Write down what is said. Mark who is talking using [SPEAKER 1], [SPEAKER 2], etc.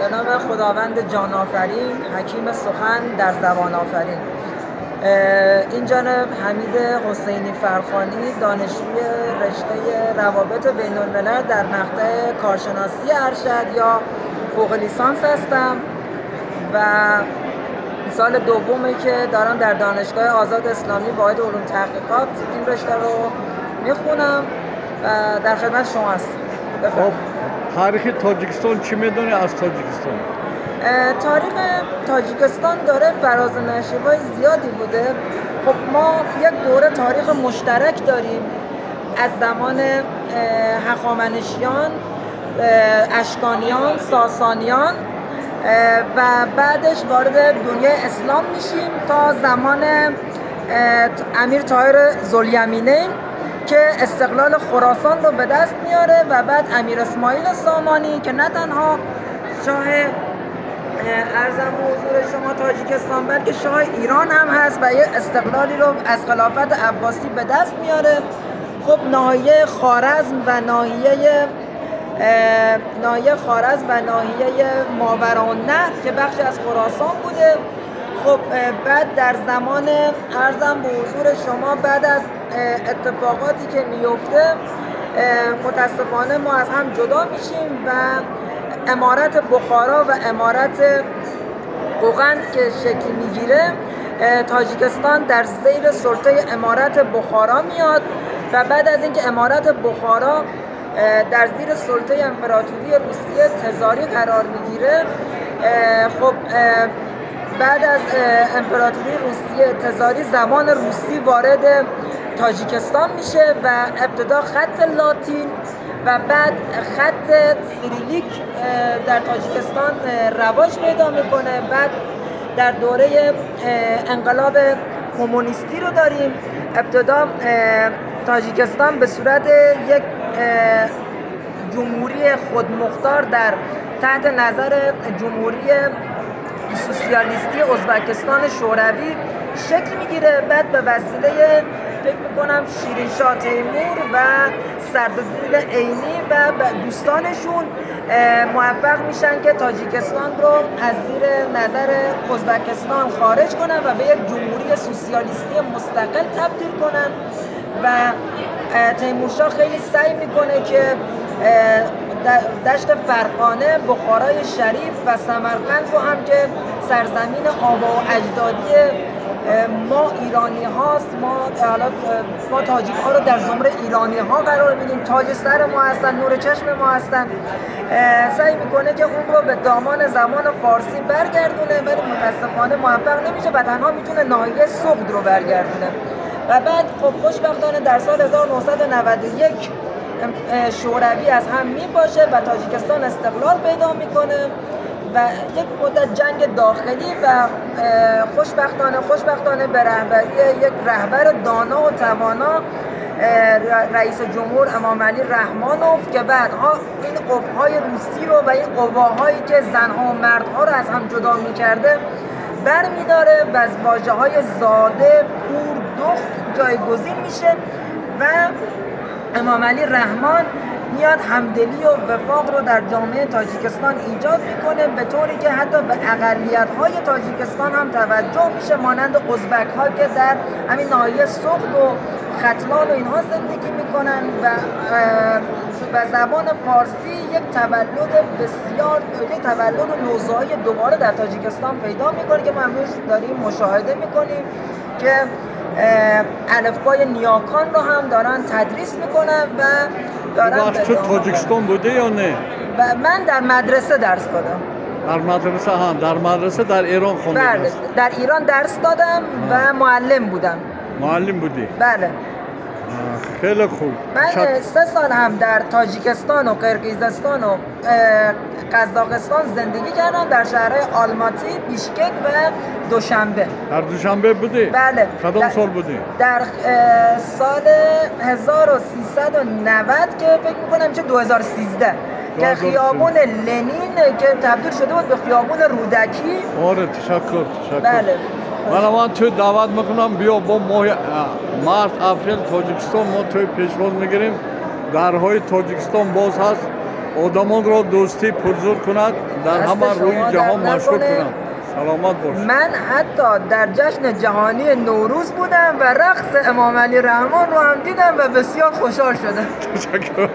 [SPEAKER 1] به نام خداوند جان آفرین، حکیم سخن در زبان آفرین. این جانب حمید حسینی فرخانی، دانشجوی رشته روابط بین الملل در مقطع کارشناسی ارشد یا فوق لیسانس هستم و سال دومه که دارم در دانشگاه آزاد اسلامی واحد علوم تحقیقات این رشته رو میخونم و در خدمت شما هستم.
[SPEAKER 2] خب تاریخ تاجیکستان چی میدونی از تاجیکستان؟
[SPEAKER 1] تاریخ تاجیکستان داره فراز و نشیب‌های زیادی بوده. خب ما یک دوره تاریخ مشترک داریم از زمان هخامنشیان، اشکانیان، ساسانیان و بعدش وارد دنیای اسلام میشیم تا زمان امیر طاهر ذوالیمینین که استقلال خراسان رو به دست میاره و بعد امیر اسماعیل سامانی که نه تنها شاه ارزم به حضور شما تاجیکستان بلکه شاه ایران هم هست و یه استقلالی رو از خلافت عباسی به دست میاره. خب ناحیه خوارزم و ناحیه ماوراءالنهر که بخشی از خراسان بوده. خب بعد در زمان ارزم به حضور شما بعد از اتفاقاتی که میفته متاسفانه ما از هم جدا میشیم و امارت بخارا و امارت قوقند که شکل میگیره، تاجیکستان در زیر سلطه امارت بخارا میاد و بعد از اینکه امارت بخارا در زیر سلطه امپراتوری روسیه تزاری قرار میگیره، خب بعد از امپراتوری روسیه تزاری زبان روسی وارد تاجیکستان میشه و ابتدا خط لاتین و بعد خط سیریلیک در تاجیکستان رواج پیدا میکنه. بعد در دوره انقلاب کمونیستی رو داریم. ابتدا تاجیکستان به صورت یک جمهوری خودمختار در تحت نظر جمهوری سوسیالیستی ازبکستان شوروی شکل میگیره. بعد به وسیله فکر میکنم شیرین شاه تیمور و سردارالدین عینی و دوستانشون موفق میشن که تاجیکستان رو از زیر نظر ازبکستان خارج کنن و به یک جمهوری سوسیالیستی مستقل تبدیل کنن و تیمورشاه خیلی سعی میکنه که دشت فرقانه، بخارای شریف و سمرقند رو هم که سرزمین آبا و اجدادی ما ایرانی هاست، ما تاجیک ها رو در زمره ایرانی ها قرار میدیم، تاج سر ما هستن، نور چشم ما هستن. سعی میکنه که اون رو به دامان زمان فارسی برگردونه ولی متاسفانه موفق نمیشه و تنها میتونه ناحیه سغد رو برگردونه. و بعد خب خوشبختانه در سال 1991 شوروی از هم میپاشه و تاجیکستان استقلال پیدا میکنه و یک مدت جنگ داخلی و خوشبختانه به رهبری یک رهبر دانا و توانا رئیس جمهور امام علی رحمانوف که بعدها این افهای روسی رو و این قواهایی که زنها و مردها رو از هم جدا میکرده برمیداره و از واژه‌های زاده، پور، دخت جایگزین میشه و امام علی رحمان میاد همدلی و وفاق رو در جامعه تاجیکستان ایجاد میکنه به طوری که حتی به اقلیت‌های تاجیکستان هم توجه میشه مانند ازبک‌ها که در همین ناحیه سغد و ختلان و اینها زندگی میکنن و زبان فارسی یک تولد نوزایی دوباره در تاجیکستان پیدا میکنه که ما امروز داریم مشاهده میکنیم که الفبای نیاکان رو هم دارن تدریس میکنن و دارن.
[SPEAKER 2] تو تاجیکستان بوده یا نه؟
[SPEAKER 1] من در مدرسه درس دادم.
[SPEAKER 2] در مدرسه در ایران خونده؟
[SPEAKER 1] بله در ایران درس دادم و معلم بودم.
[SPEAKER 2] معلم بودی؟
[SPEAKER 1] بله.
[SPEAKER 2] خیلی خوب.
[SPEAKER 1] من 3 سال هم در تاجیکستان و قرقیزستان و قزاقستان زندگی کردم در شهرهای آلماتی، بیشکک و دوشنبه.
[SPEAKER 2] در دوشنبه بودی؟
[SPEAKER 1] بله.
[SPEAKER 2] کدام سال بودی؟
[SPEAKER 1] در سال 1390 که فکر میکنم چه 2013 که خیابون لنین که تبدیل شده بود به خیابون رودکی.
[SPEAKER 2] آره تشکر.
[SPEAKER 1] بله.
[SPEAKER 2] من تو دعوت میکنم بیا با مارت اپریل تاجیکستان ما توی پیشواز میگیریم. درهای تاجیکستان باز هست. آدمان را دوستی پرزور کند، در همه روی جهان مشهور کند. سلامت باش.
[SPEAKER 1] من حتی در جشن جهانی نوروز بودم و رقص امام علی رحمان رو هم دیدم و بسیار خوشحال شدم.
[SPEAKER 2] تشکر.